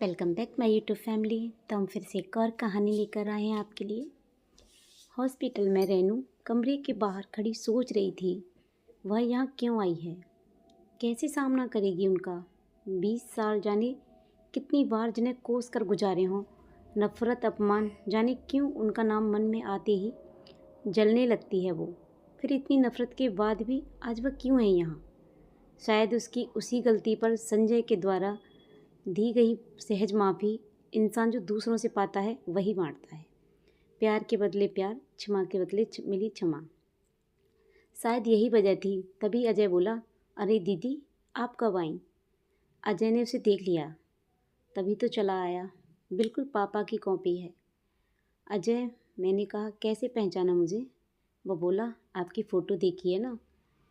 Welcome back my YouTube family. तो हम फिर से एक और कहानी लेकर आए हैं आपके लिए। हॉस्पिटल में रेनू कमरे के बाहर खड़ी सोच रही थी, वह यहाँ क्यों आई है, कैसे सामना करेगी उनका। 20 साल जाने कितनी बार जिन्हें कोस कर गुजारे हों, नफ़रत अपमान जाने क्यों उनका नाम मन में आते ही जलने लगती है वो। फिर इतनी नफ़रत के बाद भी आज वह क्यों है यहाँ। शायद उसकी उसी गलती पर संजय के द्वारा दी गई सहज माफ़ी। इंसान जो दूसरों से पाता है वही बांटता है। प्यार के बदले प्यार, क्षमा के बदले मिली क्षमा। शायद यही वजह थी। तभी अजय बोला, अरे दीदी आप कब आईं। अजय ने उसे देख लिया, तभी तो चला आया, बिल्कुल पापा की कॉपी है। अजय, मैंने कहा कैसे पहचाना मुझे। वो बोला, आपकी फ़ोटो देखी है ना।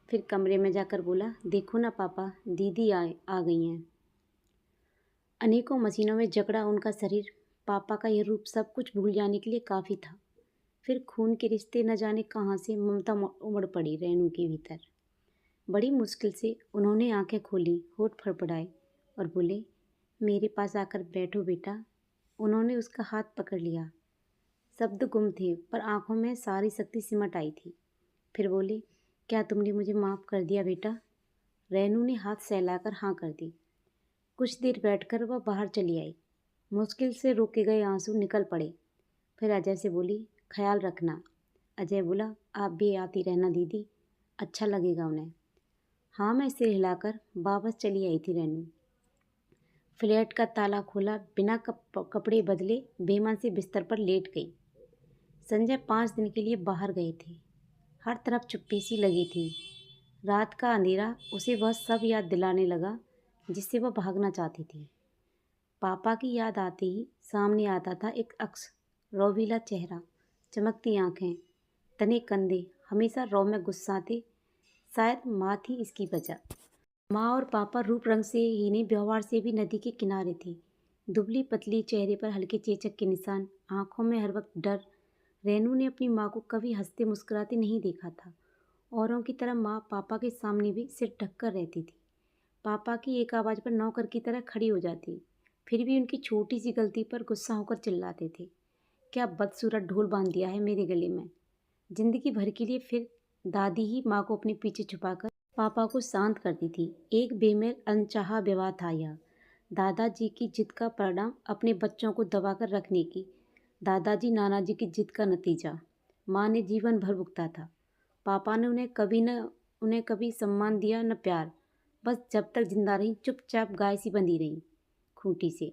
फिर कमरे में जाकर बोला, देखो ना पापा, दीदी आ गई हैं। अनेकों मशीनों में जकड़ा उनका शरीर पापा का यह रूप सब कुछ भूल जाने के लिए काफ़ी था। फिर खून के रिश्ते न जाने कहाँ से ममता उमड़ पड़ी रेनू के भीतर। बड़ी मुश्किल से उन्होंने आंखें खोली, होठ फड़फड़ाए और बोले, मेरे पास आकर बैठो बेटा। उन्होंने उसका हाथ पकड़ लिया। शब्द गुम थे पर आंखों में सारी शक्ति सिमट आई थी। फिर बोले, क्या तुमने मुझे माफ़ कर दिया बेटा। रेनू ने हाथ सहलाकर हाँ कर दी। कुछ देर बैठकर वह बाहर चली आई। मुश्किल से रोके गए आंसू निकल पड़े। फिर अजय से बोली, ख्याल रखना। अजय बोला, आप भी आती रहना दीदी, अच्छा लगेगा उन्हें। हाँ, मैं सिर हिलाकर वापस चली आई थी रेनू। फ्लैट का ताला खोला, बिना कपड़े बदले बेमन से बिस्तर पर लेट गई। संजय 5 दिन के लिए बाहर गए थे। हर तरफ चुप्पी सी लगी थी। रात का अंधेरा उसे वह सब याद दिलाने लगा जिससे वह भागना चाहती थी। पापा की याद आते ही सामने आता था एक अक्स, रोवीला चेहरा, चमकती आंखें, तने कंधे, हमेशा रौ में गुस्साते। शायद माँ थी इसकी वजह। माँ और पापा रूप रंग से ही नहीं, व्यवहार से भी नदी के किनारे थे। दुबली पतली, चेहरे पर हल्के चेचक के निशान, आंखों में हर वक्त डर। रेनू ने अपनी माँ को कभी हंसते मुस्कुराते नहीं देखा था। औरों की तरह माँ पापा के सामने भी सिर ढककर रहती थी। पापा की एक आवाज़ पर नौकर की तरह खड़ी हो जाती, फिर भी उनकी छोटी सी गलती पर गुस्सा होकर चिल्लाते थे, क्या बदसूरत ढोल बांध दिया है मेरे गले में। जिंदगी भर के लिए फिर दादी ही माँ को अपने पीछे छुपाकर पापा को शांत करती थी। एक बेमेल अनचाहा विवाह था यह, दादाजी की जिद का परिणाम, अपने बच्चों को दबाकर रखने की दादाजी नाना जी की जिद का नतीजा। माँ ने जीवन भर भुगता था। पापा ने उन्हें कभी सम्मान दिया न प्यार। बस जब तक जिंदा रही चुपचाप गाय सी बंधी रही खूंटी से।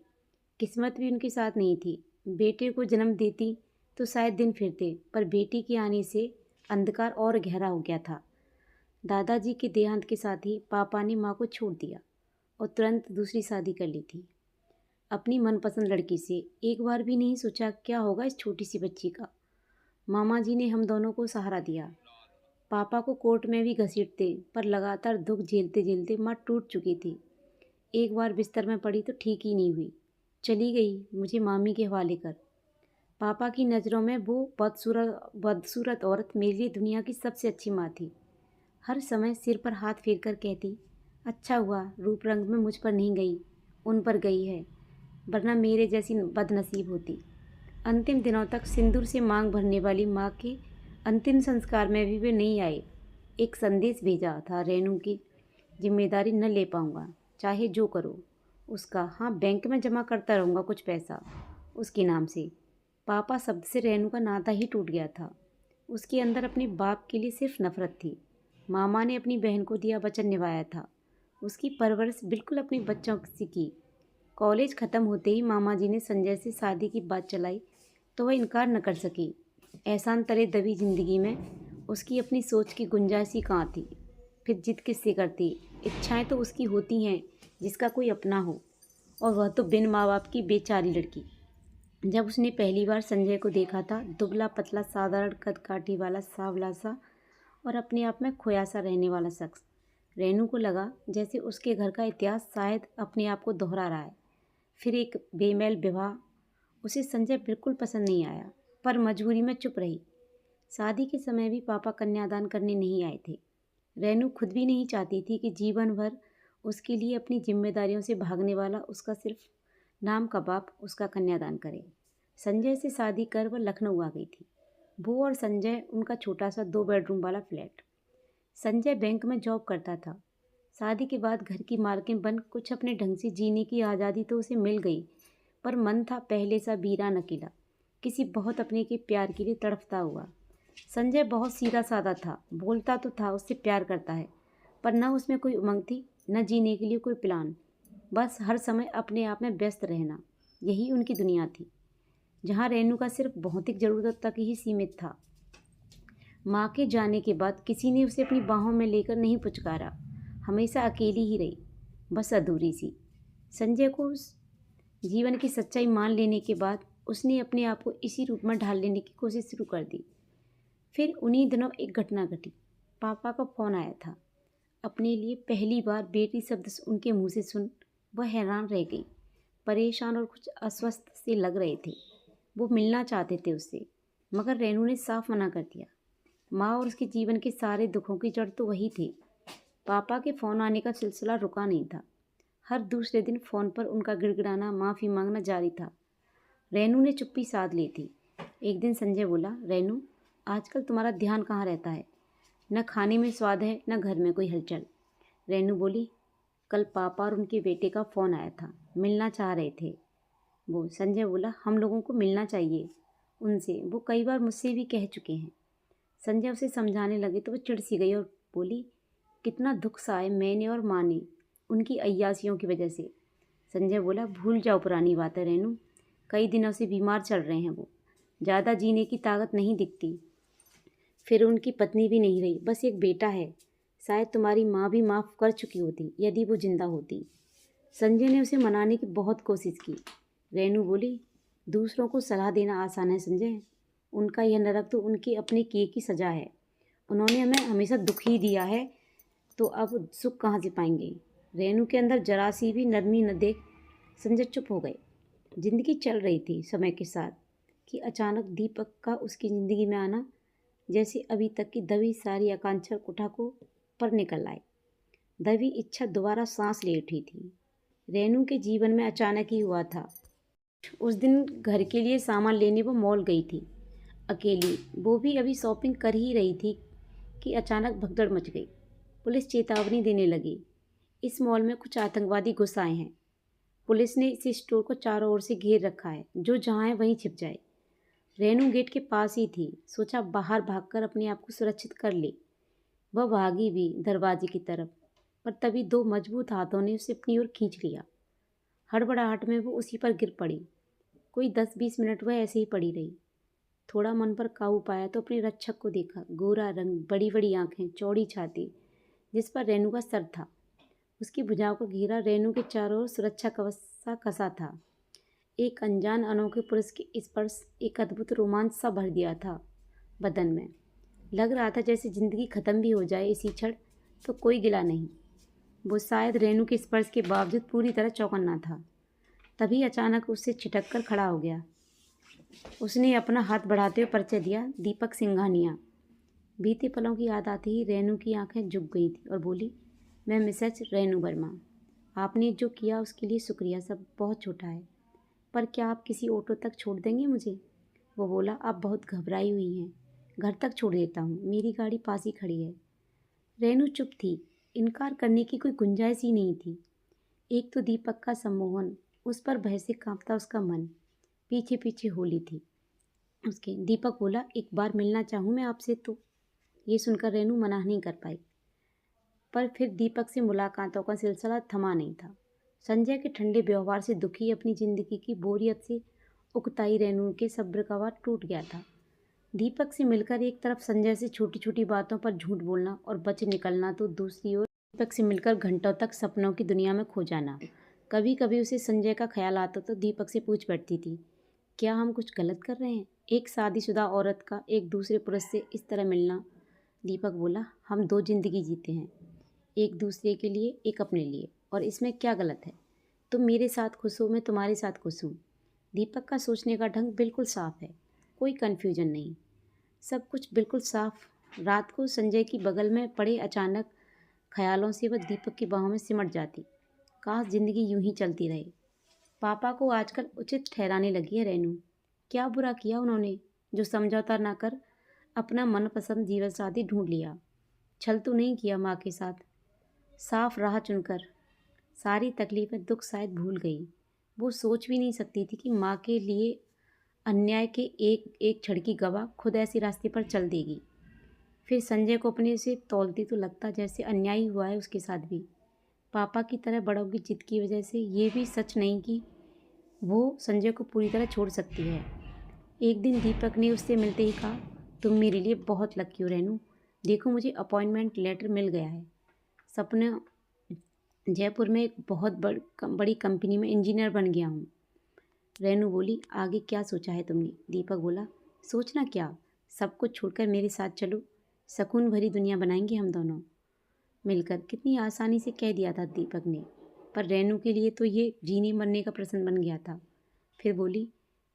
किस्मत भी उनके साथ नहीं थी। बेटे को जन्म देती तो शायद दिन फिरते, पर बेटी के आने से अंधकार और गहरा हो गया था। दादाजी के देहांत के साथ ही पापा ने माँ को छोड़ दिया और तुरंत दूसरी शादी कर ली थी अपनी मनपसंद लड़की से। एक बार भी नहीं सोचा क्या होगा इस छोटी सी बच्ची का। मामा जी ने हम दोनों को सहारा दिया। पापा को कोर्ट में भी घसीटते, पर लगातार दुख झेलते झेलते माँ टूट चुकी थी। एक बार बिस्तर में पड़ी तो ठीक ही नहीं हुई, चली गई मुझे मामी के हवाले कर। पापा की नज़रों में वो बदसूरत औरत मेरे लिए दुनिया की सबसे अच्छी माँ थी। हर समय सिर पर हाथ फेर कर कहती, अच्छा हुआ रूप रंग में मुझ पर नहीं गई, उन पर गई है, वरना मेरे जैसी बदनसीब होती। अंतिम दिनों तक सिंदूर से मांग भरने वाली माँ के अंतिम संस्कार में भी वे नहीं आए। एक संदेश भेजा था, रेनू की जिम्मेदारी न ले पाऊँगा, चाहे जो करो उसका। हाँ, बैंक में जमा करता रहूँगा कुछ पैसा उसके नाम से। पापा शब्द से रेनू का नाता ही टूट गया था। उसके अंदर अपने बाप के लिए सिर्फ नफरत थी। मामा ने अपनी बहन को दिया वचन निभाया था, उसकी परवरिश बिल्कुल अपने बच्चों से की। कॉलेज ख़त्म होते ही मामा जी ने संजय से शादी की बात चलाई तो वह इनकार न कर सकी। एहसान तले दबी ज़िंदगी में उसकी अपनी सोच की गुंजाइश ही कहाँ थी। फिर जिद किससे करती। इच्छाएं तो उसकी होती हैं जिसका कोई अपना हो, और वह तो बिन माँ बाप की बेचारी लड़की। जब उसने पहली बार संजय को देखा था, दुबला पतला साधारण कद काठी वाला, सांवला सा और अपने आप में खोया सा रहने वाला शख्स, रेनू को लगा जैसे उसके घर का इतिहास शायद अपने आप को दोहरा रहा है। फिर एक बेमेल विवाह। उसे संजय बिल्कुल पसंद नहीं आया, पर मजबूरी में चुप रही। शादी के समय भी पापा कन्यादान करने नहीं आए थे। रेनू खुद भी नहीं चाहती थी कि जीवन भर उसके लिए अपनी जिम्मेदारियों से भागने वाला उसका सिर्फ नाम का बाप उसका कन्यादान करे। संजय से शादी कर वह लखनऊ आ गई थी। वो और संजय, उनका छोटा सा 2 बेडरूम वाला फ्लैट। संजय बैंक में जॉब करता था। शादी के बाद घर की मालकिन बन कुछ अपने ढंग से जीने की आज़ादी तो उसे मिल गई, पर मन था पहले सा वीरान अकेला, किसी बहुत अपने के प्यार के लिए तड़पता हुआ। संजय बहुत सीधा साधा था, बोलता तो था उससे प्यार करता है, पर न उसमें कोई उमंग थी, न जीने के लिए कोई प्लान। बस हर समय अपने आप में व्यस्त रहना, यही उनकी दुनिया थी, जहाँ रेनू का सिर्फ भौतिक ज़रूरत तक ही सीमित था। माँ के जाने के बाद किसी ने उसे अपनी बाहों में लेकर नहीं पुचकारा, हमेशा अकेली ही रही, बस अधूरी सी। संजय को उस जीवन की सच्चाई मान लेने के बाद उसने अपने आप को इसी रूप में ढाल लेने की कोशिश शुरू कर दी। फिर उन्हीं दिनों एक घटना घटी। पापा का फ़ोन आया था। अपने लिए पहली बार बेटी शब्द उनके मुंह से सुन वह हैरान रह गई। परेशान और कुछ अस्वस्थ से लग रहे थे। वो मिलना चाहते थे उससे, मगर रेनू ने साफ मना कर दिया। माँ और उसके जीवन के सारे दुखों की जड़ तो वही थी। पापा के फ़ोन आने का सिलसिला रुका नहीं था। हर दूसरे दिन फ़ोन पर उनका गिड़गिड़ाना, माफ़ी मांगना जारी था। रेनू ने चुप्पी साध ली थी। एक दिन संजय बोला, रेनू, आजकल तुम्हारा ध्यान कहाँ रहता है? न खाने में स्वाद है, न घर में कोई हलचल। रेनू बोली, कल पापा और उनके बेटे का फ़ोन आया था, मिलना चाह रहे थे वो। संजय बोला, हम लोगों को मिलना चाहिए उनसे, वो कई बार मुझसे भी कह चुके हैं। संजय उसे समझाने लगे तो वो चिढ़ सी गई और बोली, कितना दुख सा है मैंने और माँ ने उनकी अय्यासियों की वजह से। संजय बोला, भूल जाओ पुरानी बातें रेनू, कई दिनों से बीमार चल रहे हैं वो, ज़्यादा जीने की ताकत नहीं दिखती। फिर उनकी पत्नी भी नहीं रही, बस एक बेटा है। शायद तुम्हारी माँ भी माफ़ कर चुकी होती यदि वो जिंदा होती। संजय ने उसे मनाने की बहुत कोशिश की। रेनू बोली, दूसरों को सलाह देना आसान है संजय, उनका यह नरक तो उनके अपने किए की सज़ा है। उन्होंने हमें हमेशा दुख ही दिया है, तो अब सुख कहाँ से पाएंगे? रेनू के अंदर जरा सी भी नरमी न देख संजय चुप हो गए। जिंदगी चल रही थी समय के साथ कि अचानक दीपक का उसकी ज़िंदगी में आना जैसे अभी तक की दबी सारी आकांक्षा कुठा को पर निकल आए। दबी इच्छा दोबारा सांस ले उठी थी। रेनू के जीवन में अचानक ही हुआ था। उस दिन घर के लिए सामान लेने वो मॉल गई थी, अकेली। वो भी अभी शॉपिंग कर ही रही थी कि अचानक भगदड़ मच गई। पुलिस चेतावनी देने लगी, इस मॉल में कुछ आतंकवादी घुस आए हैं। पुलिस ने इस स्टोर को चारों ओर से घेर रखा है, जो जहाँ है वहीं छिप जाए। रेनू गेट के पास ही थी, सोचा बाहर भागकर अपने आप को सुरक्षित कर ले। वह भागी भी दरवाजे की तरफ, पर तभी 2 मजबूत हाथों ने उसे अपनी ओर खींच लिया। हड़बड़ाहट में वो उसी पर गिर पड़ी। कोई 10-20 मिनट वह ऐसे ही पड़ी रही। थोड़ा मन पर काबू पाया तो अपने रक्षक को देखा। गोरा रंग, बड़ी बड़ी आंखें, चौड़ी छाती, जिस पर रेनू का सर था। उसकी भुजाओं का घेरा रेनू के चारों ओर सुरक्षा कवच सा कसा था। एक अनजान अनोखे पुरुष के स्पर्श एक अद्भुत रोमांच सा भर दिया था बदन में। लग रहा था जैसे जिंदगी खत्म भी हो जाए इसी क्षण तो कोई गिला नहीं। वो शायद रेनू के स्पर्श के बावजूद पूरी तरह चौकन्ना था। तभी अचानक उससे छिटक कर खड़ा हो गया। उसने अपना हाथ बढ़ाते हुए परिचय दिया, दीपक सिंघानिया। बीते पलों की याद आते ही रेनू की आंखें झुक गई थी और बोली, मैं मिसेज रेनू वर्मा। आपने जो किया उसके लिए शुक्रिया, सब बहुत छोटा है, पर क्या आप किसी ऑटो तक छोड़ देंगे मुझे? वो बोला, आप बहुत घबराई हुई हैं, घर तक छोड़ देता हूँ, मेरी गाड़ी पास ही खड़ी है। रेनू चुप थी, इनकार करने की कोई गुंजाइश ही नहीं थी। एक तो दीपक का सम्मोहन, उस पर भय से कांपता उसका मन, पीछे पीछे होली थी उसके। दीपक बोला, एक बार मिलना चाहूँ मैं आपसे तो। ये सुनकर रेनू मना नहीं कर पाई, पर फिर दीपक से मुलाकातों का सिलसिला थमा नहीं था। संजय के ठंडे व्यवहार से दुखी, अपनी ज़िंदगी की बोरियत से उकताई रेनू के सब्र का वार टूट गया था। दीपक से मिलकर एक तरफ संजय से छोटी छोटी बातों पर झूठ बोलना और बच निकलना, तो दूसरी ओर दीपक से मिलकर घंटों तक सपनों की दुनिया में खो जाना। कभी कभी उसे संजय का ख्याल आता तो दीपक से पूछ बैठती थी, क्या हम कुछ गलत कर रहे हैं? एक शादीशुदा औरत का एक दूसरे पुरुष से इस तरह मिलना। दीपक बोला, हम 2 जिंदगी जीते हैं, एक दूसरे के लिए, एक अपने लिए, और इसमें क्या गलत है? तुम मेरे साथ खुश हो, मैं तुम्हारे साथ खुश हूँ। दीपक का सोचने का ढंग बिल्कुल साफ है, कोई कन्फ्यूजन नहीं, सब कुछ बिल्कुल साफ। रात को संजय की बगल में पड़े अचानक ख्यालों से वह दीपक की बाहों में सिमट जाती। काश जिंदगी यूं ही चलती रहे। पापा को आजकल उचित ठहराने लगी है रेनू। क्या बुरा किया उन्होंने जो समझौता ना कर अपना मनपसंद जीवन साथी ढूंढ लिया। छल तो नहीं किया माँ के साथ, साफ राह चुनकर। सारी तकलीफें दुख शायद भूल गई। वो सोच भी नहीं सकती थी कि माँ के लिए अन्याय के एक एक क्षण की गवाह खुद ऐसे रास्ते पर चल देगी। फिर संजय को अपने से तौलती तो लगता जैसे अन्याय हुआ है उसके साथ भी। पापा की तरह बड़ों की जिद की वजह से ये भी सच नहीं कि वो संजय को पूरी तरह छोड़ सकती है। एक दिन दीपक ने उससे मिलते ही कहा, तुम मेरे लिए बहुत लकी हो रेनू। देखो मुझे अपॉइंटमेंट लेटर मिल गया है। सपना जयपुर में एक बहुत बड़ी कंपनी में इंजीनियर बन गया हूँ। रेनू बोली, आगे क्या सोचा है तुमने? दीपक बोला, सोचना क्या, सब कुछ छोड़कर मेरे साथ चलो, सुकून भरी दुनिया बनाएंगे हम दोनों मिलकर। कितनी आसानी से कह दिया था दीपक ने, पर रेनू के लिए तो ये जीने मरने का प्रश्न बन गया था। फिर बोली,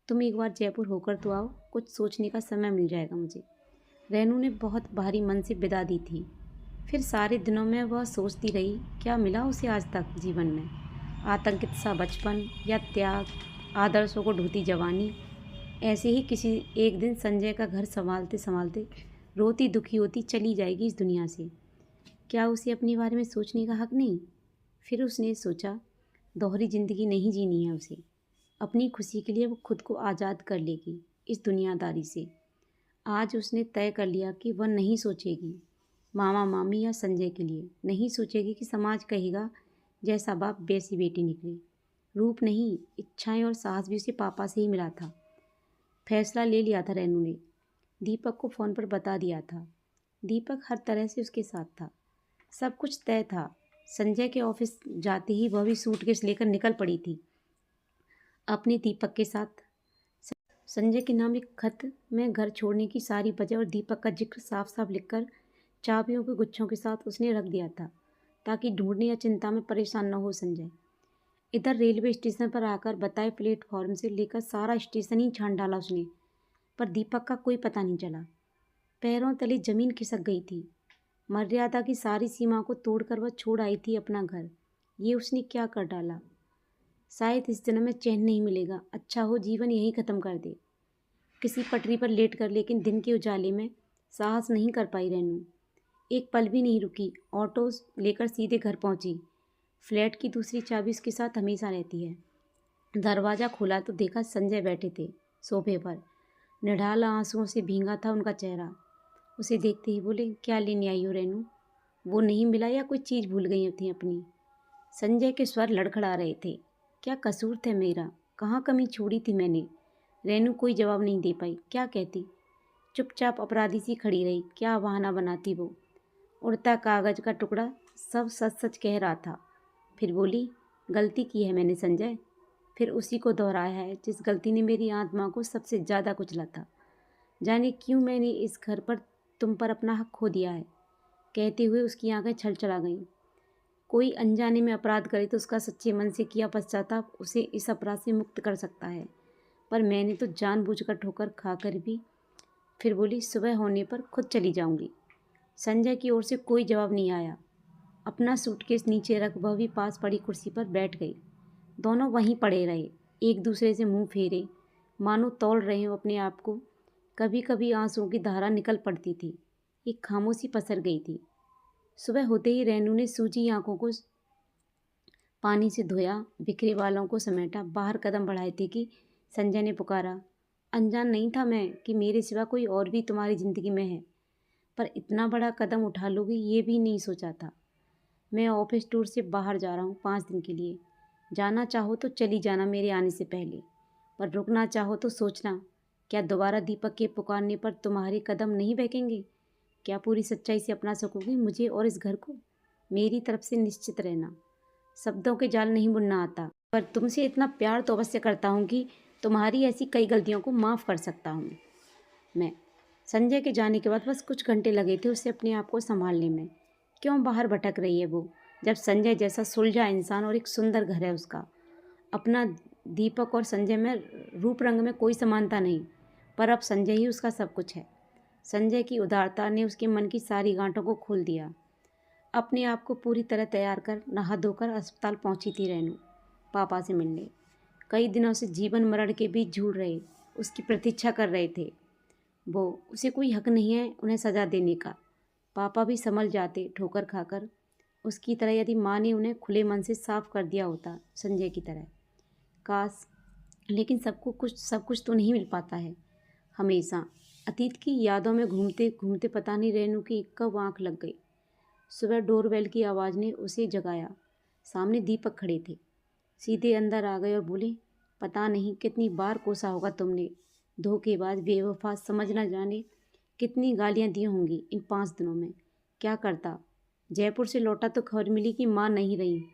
तुम एक बार जयपुर होकर तो आओ, कुछ सोचने का समय मिल जाएगा मुझे। रेनू ने बहुत भारी मन से विदा दी थी। फिर सारे दिनों में वह सोचती रही, क्या मिला उसे आज तक जीवन में? आतंकित सा बचपन या त्याग, आदर्शों को ढोती जवानी। ऐसे ही किसी एक दिन संजय का घर संभालते संभालते रोती दुखी होती चली जाएगी इस दुनिया से। क्या उसे अपने बारे में सोचने का हक नहीं? फिर उसने सोचा, दोहरी जिंदगी नहीं जीनी है उसे। अपनी खुशी के लिए वो खुद को आज़ाद कर लेगी इस दुनियादारी से। आज उसने तय कर लिया कि वह नहीं सोचेगी मामा मामी या संजय के लिए, नहीं सोचेगी कि समाज कहेगा जैसा बाप वैसी बेटी निकले। रूप नहीं, इच्छाएं और साहस भी उसे पापा से ही मिला था। फैसला ले लिया था रेनू ने, दीपक को फ़ोन पर बता दिया था। दीपक हर तरह से उसके साथ था, सब कुछ तय था। संजय के ऑफिस जाते ही वह भी सूटकेस लेकर निकल पड़ी थी अपने दीपक के साथ। संजय के नाम एक खत में घर छोड़ने की सारी वजह और दीपक का जिक्र साफ साफ लिखकर चाबियों के गुच्छों के साथ उसने रख दिया था, ताकि ढूंढने या चिंता में परेशान न हो संजय। इधर रेलवे स्टेशन पर आकर बताए प्लेटफॉर्म से लेकर सारा स्टेशन ही छान डाला उसने, पर दीपक का कोई पता नहीं चला। पैरों तले जमीन खिसक गई थी। मर्यादा की सारी सीमा को तोड़कर वह छोड़ आई थी अपना घर। ये उसने क्या कर डाला? शायद इस जन्म में चैन नहीं मिलेगा, अच्छा हो जीवन यहीं ख़त्म कर दे किसी पटरी पर लेट कर। लेकिन दिन के उजाले में साहस नहीं कर पाई रेनू। एक पल भी नहीं रुकी, ऑटो लेकर सीधे घर पहुंची। फ्लैट की दूसरी चाबी उसके साथ हमेशा रहती है। दरवाज़ा खोला तो देखा संजय बैठे थे सोफे पर। निढाला आंसुओं से भींगा था उनका चेहरा। उसे देखते ही बोले, क्या लेने आई हो रेनू? वो नहीं मिला या कोई चीज़ भूल गई थी अपनी? संजय के स्वर लड़खड़ा रहे थे। क्या कसूर था मेरा? कहाँ कमी छोड़ी थी मैंने? रेनू कोई जवाब नहीं दे पाई। क्या कहती? चुपचाप अपराधी सी खड़ी रही। क्या बहाना बनाती वो? उड़ता कागज का टुकड़ा सब सच सच कह रहा था। फिर बोली, गलती की है मैंने संजय। फिर उसी को दोहराया है जिस गलती ने मेरी आत्मा को सबसे ज़्यादा कुचला था। जाने क्यों मैंने इस घर पर तुम पर अपना हक खो दिया है। कहते हुए उसकी आंखें छलछला गईं। कोई अनजाने में अपराध करे तो उसका सच्चे मन से किया पश्चाताप उसे इस अपराध से मुक्त कर सकता है, पर मैंने तो जानबूझकर ठोकर खाकर भी। फिर बोली, सुबह होने पर खुद चली जाऊंगी। संजय की ओर से कोई जवाब नहीं आया। अपना सूटकेस नीचे रख वह भी पास पड़ी कुर्सी पर बैठ गई। दोनों वहीं पड़े रहे, एक दूसरे से मुंह फेरे, मानो तौल रहे हो अपने आप को। कभी कभी आंसुओं की धारा निकल पड़ती थी। एक खामोशी पसर गई थी। सुबह होते ही रेनू ने सूजी आंखों को पानी से धोया, बिखरे बालों को समेटा, बाहर कदम बढ़ाए थे कि संजय ने पुकारा, अनजान नहीं था मैं कि मेरे सिवा कोई और भी तुम्हारी ज़िंदगी में है, पर इतना बड़ा कदम उठा लोगी ये भी नहीं सोचा था। मैं ऑफिस टूर से बाहर जा रहा हूँ 5 दिन के लिए। जाना चाहो तो चली जाना मेरे आने से पहले, पर रुकना चाहो तो सोचना, क्या दोबारा दीपक के पुकारने पर तुम्हारे कदम नहीं बहकेंगे? क्या पूरी सच्चाई से अपना सकोगी मुझे और इस घर को? मेरी तरफ से निश्चित रहना। शब्दों के जाल नहीं बुनना आता, पर तुमसे इतना प्यार तो अवश्य करता हूँ कि तुम्हारी ऐसी कई गलतियों को माफ़ कर सकता हूँ मैं। संजय के जाने के बाद बस कुछ घंटे लगे थे उसे अपने आप को संभालने में। क्यों बाहर भटक रही है वो, जब संजय जैसा सुलझा इंसान और एक सुंदर घर है उसका अपना? दीपक और संजय में रूप रंग में कोई समानता नहीं, पर अब संजय ही उसका सब कुछ है। संजय की उदारता ने उसके मन की सारी गांठों को खोल दिया। अपने आप को पूरी तरह तैयार कर नहा धोकर अस्पताल पहुंची थी रेनू पापा से मिलने। कई दिनों से जीवन मरण के बीच झूल रहे, उसकी प्रतीक्षा कर रहे थे। वो उसे कोई हक नहीं है उन्हें सज़ा देने का। पापा भी संभल जाते ठोकर खाकर, उसकी तरह यदि माँ ने उन्हें खुले मन से साफ कर दिया होता, संजय की तरह। काश, लेकिन सब कुछ तो नहीं मिल पाता है हमेशा। अतीत की यादों में घूमते घूमते पता नहीं रेनू की कब आँख लग गई। सुबह डोरबेल की आवाज़ ने उसे जगाया। सामने दीपक खड़े थे। सीधे अंदर आ गए और बोले, पता नहीं कितनी बार कोसा होगा तुमने, धोखेबाज, बेवफा, समझ न जाने कितनी गालियाँ दी होंगी इन 5 दिनों में। क्या करता? जयपुर से लौटा तो खबर मिली कि माँ नहीं रही।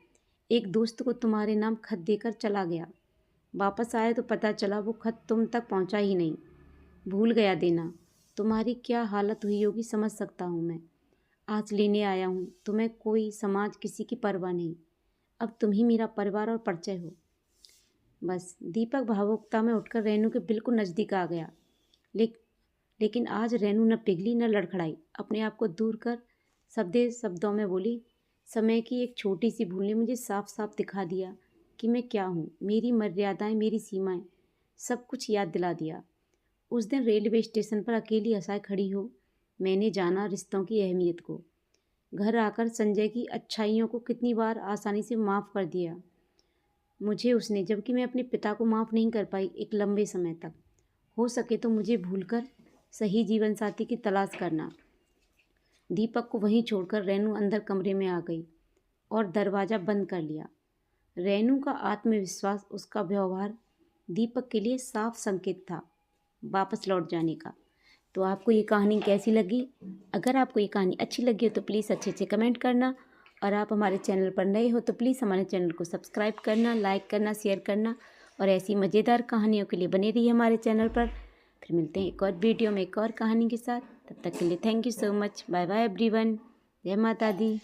एक दोस्त को तुम्हारे नाम खत देकर चला गया। वापस आए तो पता चला वो खत तुम तक पहुँचा ही नहीं, भूल गया देना। तुम्हारी क्या हालत हुई होगी समझ सकता हूँ मैं। आज लेने आया हूँ तुम्हें, कोई समाज किसी की परवाह नहीं। अब तुम ही मेरा परिवार और परिचय हो। बस। दीपक भावुकता में उठकर रेनू के बिल्कुल नज़दीक आ गया। लेकिन आज रेनू न पिघली न लड़खड़ाई। अपने आप को दूर कर सबदे शब्दों में बोली, समय की एक छोटी सी भूल ने मुझे साफ साफ दिखा दिया कि मैं क्या हूँ। मेरी मर्यादाएं, मेरी सीमाएं, सब कुछ याद दिला दिया। उस दिन रेलवे स्टेशन पर अकेली असहाय खड़ी हो मैंने जाना रिश्तों की अहमियत को। घर आकर संजय की अच्छाइयों को कितनी बार आसानी से माफ़ कर दिया मुझे उसने, जबकि मैं अपने पिता को माफ़ नहीं कर पाई एक लंबे समय तक। हो सके तो मुझे भूलकर सही जीवन साथी की तलाश करना। दीपक को वहीं छोड़कर रेनू अंदर कमरे में आ गई और दरवाज़ा बंद कर लिया। रेनू का आत्मविश्वास, उसका व्यवहार दीपक के लिए साफ संकेत था वापस लौट जाने का। तो आपको ये कहानी कैसी लगी? अगर आपको ये कहानी अच्छी लगी हो तो प्लीज़ अच्छे से कमेंट करना, और आप हमारे चैनल पर नए हो तो प्लीज़ हमारे चैनल को सब्सक्राइब करना, लाइक करना, शेयर करना, और ऐसी मज़ेदार कहानियों के लिए बने रहिए हमारे चैनल पर। फिर मिलते हैं एक और वीडियो में एक और कहानी के साथ। तब तक के लिए thank you so much. Bye bye everyone. जय माता दी।